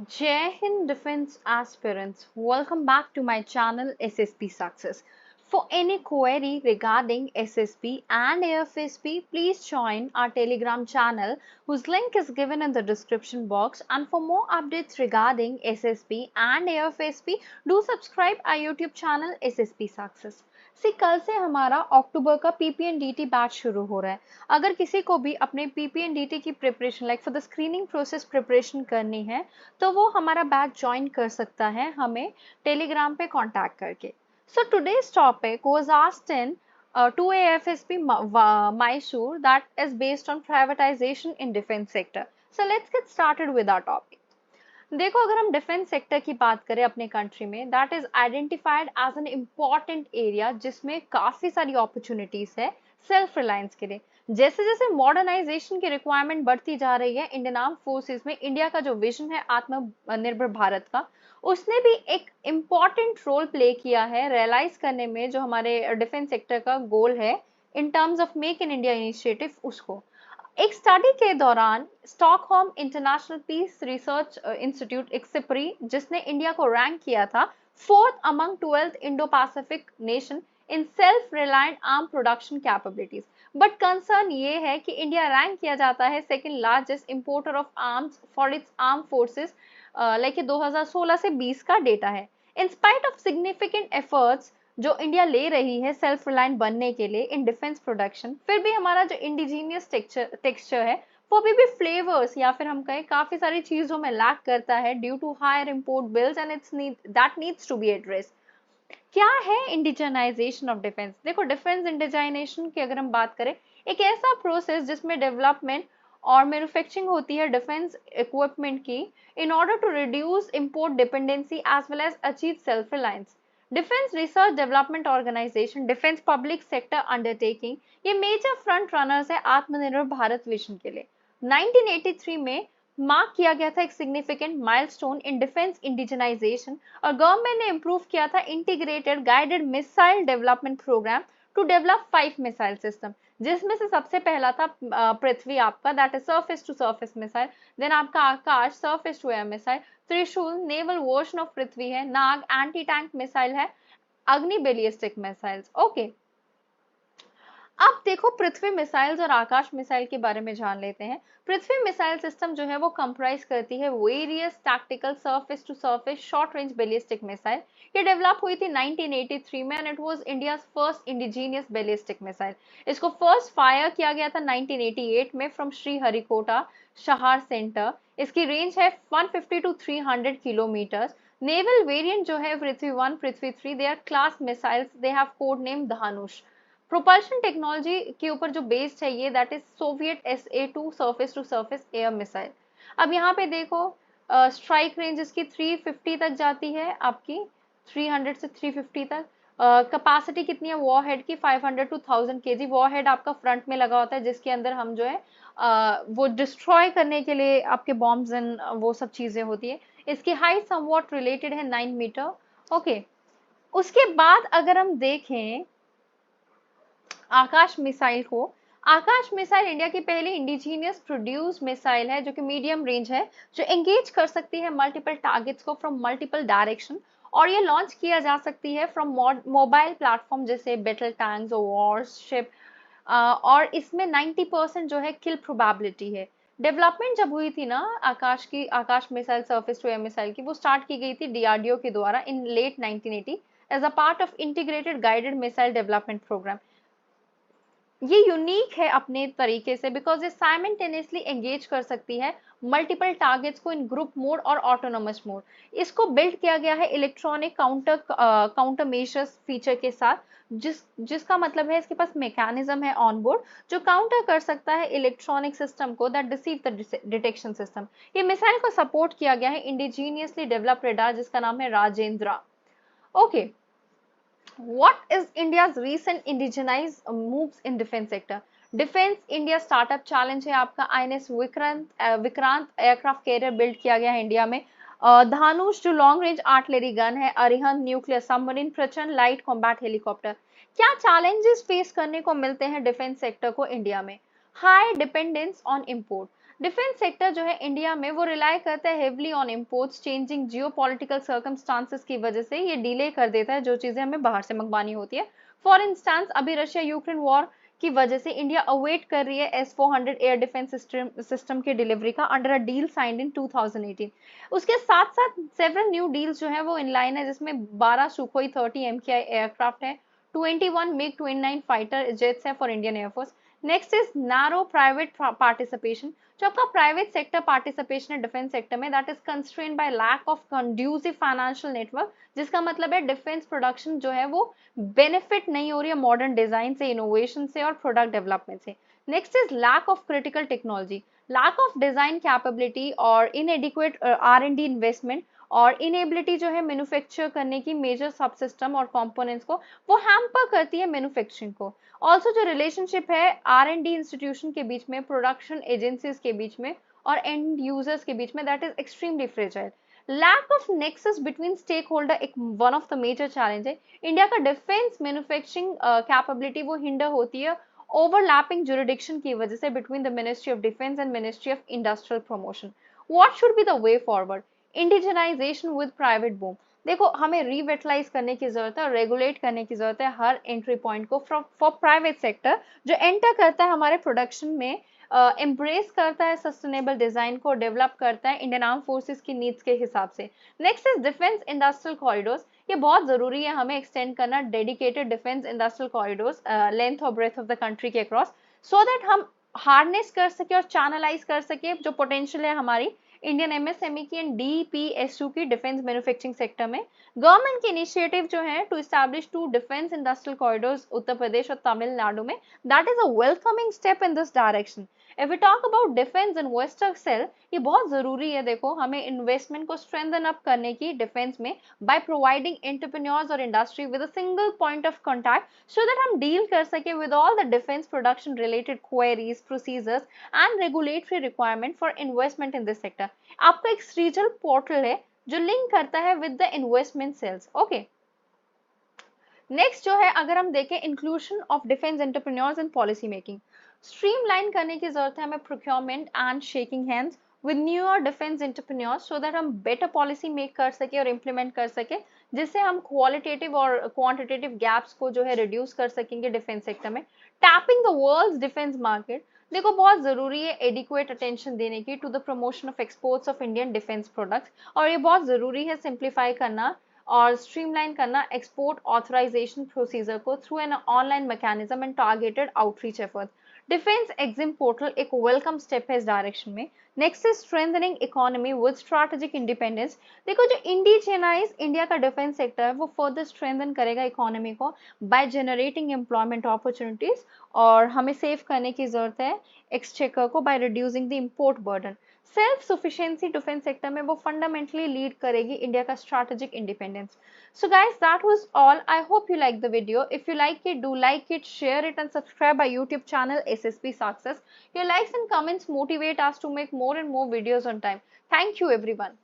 Jai Hind Defense Aspirants, welcome back to my channel SSP Success. For any query regarding SSP and AFSP, please join our Telegram channel whose link is given in the description box. And for more updates regarding SSP and AFSP, do subscribe our YouTube channel SSP Success. कल से हमारा अक्टूबर का पीपीएनडीटी batch शुरू हो रहा है। अगर किसी को भी अपने पीपीएनडीटी की preparation like for the screening process preparation करनी है तो वो हमारा बैच ज्वाइन कर सकता है हमें टेलीग्राम पे कांटेक्ट करके। So today's topic was asked in 2AFSP Mysore that is based on privatization in defense sector. So let's get started with our topic. देखो, अगर हम डिफेंस सेक्टर की बात करें अपने कंट्री में, that is identified as an important area जिसमें काफी सारी अपॉर्चुनिटीज है सेल्फ रिलायंस के लिए। जैसे जैसे मॉडर्नाइजेशन की रिक्वायरमेंट बढ़ती जा रही है इंडियन आर्म फोर्सेस में, इंडिया का जो विजन है आत्मनिर्भर भारत का, उसने भी एक इम्पॉर्टेंट रोल प्ले किया है रियलाइज करने में जो हमारे डिफेंस सेक्टर का गोल है in terms of make in India initiative उसको। एक स्टडी के दौरान Stockholm International Peace Research Institute SIPRI जिसने इंडिया को रैंक किया था fourth among 12th Indo Pacific nation in self reliant arm production capabilities. But concern ये है कि इंडिया रैंक किया जाता है second largest importer of arms for its arm forces, like 2016 से 20 का डेटा है। In spite of significant efforts जो इंडिया ले रही है सेल्फ रिलायंट बनने के लिए इन डिफेंस प्रोडक्शन, फिर भी हमारा जो इंडिजीनियस टेक्सचर है वो भी फ्लेवर्स या फिर हम कहें काफी सारी चीजों में लैक करता है due to higher import bills and it's that needs to be address. क्या है इंडिजनाइजेशन ऑफ डिफेंस? देखो, डिफेंस इंडिजाइनेशन की अगर हम बात करें, एक ऐसा प्रोसेस जिसमें डेवलपमेंट और मैन्युफैक्चरिंग होती है डिफेंस इक्विपमेंट की in order to reduce import dependency as well as achieve self reliance. Defence research development organisation, defence public sector undertaking, ये मेजर फ्रंट रनर्स है आत्मनिर्भर भारत विजन के लिए। 1983 में मार्क किया गया था एक significant milestone in defence indigenisation और गवर्नमेंट ने इंप्रूव किया था integrated guided missile development programme to develop 5 missile system, जिसमें से सबसे पहला था पृथ्वी आपका, that is surface to surface missile. Then आपका Akash surface to air missile, Trishul naval version of Prithvi है, नाग एंटी टैंक मिसाइल है, अग्नि बैलिस्टिक मिसाइल्स। ओके, अब देखो पृथ्वी मिसाइल्स और आकाश मिसाइल के बारे में जान लेते हैं। पृथ्वी मिसाइल सिस्टम जो है वो कंप्राइज करती है various tactical surface to surface short range ballistic missile. ये डेवलप हुई थी 1983 में and it was India's first indigenous ballistic missile. इसको फर्स्ट फायर किया गया था 1988 में फ्रॉम श्रीहरिकोटा शहार सेंटर। इसकी रेंज है 150 टू 300 किलोमीटर। नेवल वेरिएंट जो है Prithvi 1 Prithvi 3, they are class missiles, they have code name Dhanush. Propulsion technology के ऊपर जो बेस्ड है ये, that is Soviet SA-2 surface to surface air missile. अब यहाँ पे देखो स्ट्राइक रेंज इसकी 350 तक जाती है आपकी, 300 से 350 तक। कैपेसिटी कितनी है वॉरहेड की? 500 टू 1000 केजी वॉरहेड आपका फ्रंट में लगा होता है जिसके अंदर हम जो है वो डिस्ट्रॉय करने के लिए आपके बॉम्ब्स एंड वो सब चीजें होती है। इसकी हाइट समवॉट रिलेटेड है 9 मीटर। ओके, उसके बाद अगर हम देखें आकाश मिसाइल को, आकाश मिसाइल इंडिया की पहली इंडिजीनियस प्रोड्यूस मिसाइल है जो कि मीडियम रेंज है, जो एंगेज कर सकती है मल्टीपल टारगेट्स को फ्रॉम मल्टीपल डायरेक्शन, और ये लॉन्च किया जा सकती है फ्रॉम मोबाइल प्लेटफॉर्म जैसे बैटल टैंक्स और वॉरशिप। और इसमें 90% जो है किल प्रोबेबिलिटी है। डेवलपमेंट जब हुई थी ना आकाश की, Akash missile surface to air missile की, वो स्टार्ट की गई थी डीआरडीओ के द्वारा in late 1980 as a part of integrated guided missile development programme. ये यूनिक है अपने तरीके से बिकॉज ये साइमल्टेनियसली एंगेज कर सकती है मल्टीपल टारगेट्स को इन ग्रुप मोड और ऑटोनोमस मोड। इसको बिल्ड किया गया है इलेक्ट्रॉनिक काउंटर मेजर्स फीचर के साथ, जिसका मतलब है इसके पास मैकेनिज्म है ऑन बोर्ड जो काउंटर कर सकता है इलेक्ट्रॉनिक सिस्टम को that deceive the detection system. ये मिसाइल को सपोर्ट किया गया है इंडिजीनियसली डेवलप रेडार जिसका नाम है Rajendra. Okay, what is India's recent indigenized moves in defense sector? Defence India startup challenge है आपका। INS Vikrant aircraft carrier build किया गया है इंडिया में। धानुष जो लॉन्ग रेंज आर्टिलरी गन है, अरिहंत न्यूक्लियर सबमरीन, प्रचंड लाइट कॉम्बैट हेलीकॉप्टर। क्या चैलेंजेस फेस करने को मिलते हैं डिफेंस सेक्टर को इंडिया में? High dependence on import, defence sector जो है इंडिया में वो रिलाय करता है heavily on imports, changing geopolitical circumstances की वजह से ये डिले कर देता है जो चीजें हमें बाहर से मंगवानी होती है। फॉर इंस्टांस अभी रशिया यूक्रेन वॉर की वजह से इंडिया अवेट कर रही है S-400 एयर डिफेंस सिस्टम की डिलीवरी का under a deal signed in 2018। उसके साथ साथ सेवरल न्यू डील्स जो है वो इनलाइन है, जिसमें 12 सुखोई 30 MKI एयरक्राफ्ट है, 21 मिग 29 फाइटर जेट्स है for Indian air force. Next is narrow private participation. जो आपका प्राइवेट सेक्टर पार्टिसिपेशन है डिफेंस सेक्टर में, that is constrained by lack of conducive financial network, जिसका मतलब है डिफेंस प्रोडक्शन जो है वो बेनिफिट नहीं हो रही है मॉडर्न डिजाइन से, इनोवेशन से और प्रोडक्ट डेवलपमेंट से। Next is lack of critical technology, lack of design capability और इनएडिक्वेट R&D इन्वेस्टमेंट और इनएबिलिटी जो है मैन्युफैक्चर करने की मेजर सब सिस्टम और कंपोनेंट्स को, वो हैम्पर करती है मैन्युफैक्चरिंग को। ऑल्सो जो रिलेशनशिप है R&D इंस्टीट्यूशन के बीच में, प्रोडक्शन एजेंसीज के बीच में और एंड यूजर्स के बीच में, that is extremely fragile. Lack of nexus between stake holder एक one of the major challenge है। इंडिया का डिफेंस मैन्युफैक्चरिंग कैपेबिलिटी वो हिंडर होती है ओवरलैपिंग जुरिडिक्शन की वजह से between the Ministry of Defence and Ministry of Industrial Promotion. What should be the way forward? Indigenisation with private boom. देखो हमें रिवेटलाइज करने की जरूरत है और रेगुलेट करने की जरूरत है हर एंट्री पॉइंट को फॉर प्राइवेट सेक्टर जो एंटर करता है हमारे प्रोडक्शन में, एम्ब्रेस करता है सस्टेनेबल डिजाइन को, डेवलप करता है इंडियन आर्म फोर्सेस की नीड्स के हिसाब से। Next is defence industrial corridors. ये बहुत जरूरी है हमें एक्सटेंड करना dedicated defence industrial corridors length और ब्रेथ ऑफ द कंट्री के अक्रॉस, सो दैट हम हार्नेस कर सके और चैनलाइज कर सके जो पोटेंशियल है हमारी इंडियन MSME की एंड DPSU की डिफेंस मैन्युफैक्चरिंग सेक्टर में। गवर्नमेंट की इनिशिएटिव जो है to establish 2 defence industrial corridors Uttar Pradesh और तमिलनाडु में, that is a welcoming step in this direction. If we talk about defence investor cell, ये बहुत जरूरी है। देखो हमें इन्वेस्टमेंट को स्ट्रेंथन अप करने की डिफेंस में बाय प्रोवाइडिंग एंटरप्रेन्योर्स और industry with a single point of contact so that हम डील कर सके with all the defence production related queries, procedures and regulatory requirement for investment in this sector. आपका एक सृजल पोर्टल है जो लिंक करता है with the investment cells. Okay, next जो है अगर हम देखें inclusion of defence entrepreneurs in policy making, streamline करने की जरूरत है हमें procurement and shaking hands with newer defence entrepreneurs so that हम बेटर पॉलिसी मेक कर सके और इम्प्लीमेंट कर सके, जिससे हम क्वालिटेटिव और क्वांटिटेटिव गैप्स को जो है रिड्यूस कर सकेंगे डिफेंस सेक्टर में। Tapping the world's defence market, देखो बहुत जरूरी है एडिक्वेट अटेंशन देने की to the promotion of exports of Indian defence products, और ये बहुत जरूरी है सिंप्लीफाई करना और स्ट्रीमलाइन करना एक्सपोर्ट ऑथराइजेशन प्रोसीजर को through an online mechanism and targeted outreach effort. Defence EXIM portal एक वेलकम स्टेप है इस डायरेक्शन में। Next is strengthening economy with strategic independence. देखो जो इंडिजिनाइज इंडिया का डिफेंस सेक्टर है वो फर्दर स्ट्रेंथन करेगा इकोनॉमी को बाय जनरेटिंग एम्प्लॉयमेंट अपॉर्चुनिटीज, और हमें सेव करने की जरूरत है एक्सचेकर को by reducing the import burden. Self sufficiency defence sector में वो फंडामेंटली लीड करेगी इंडिया का strategic independence. So guys, that was all. I hope you liked the video. If you like it, do like it, share it and subscribe our YouTube channel SSP Success. Your likes and comments motivate us to make more and more videos on time. Thank you everyone.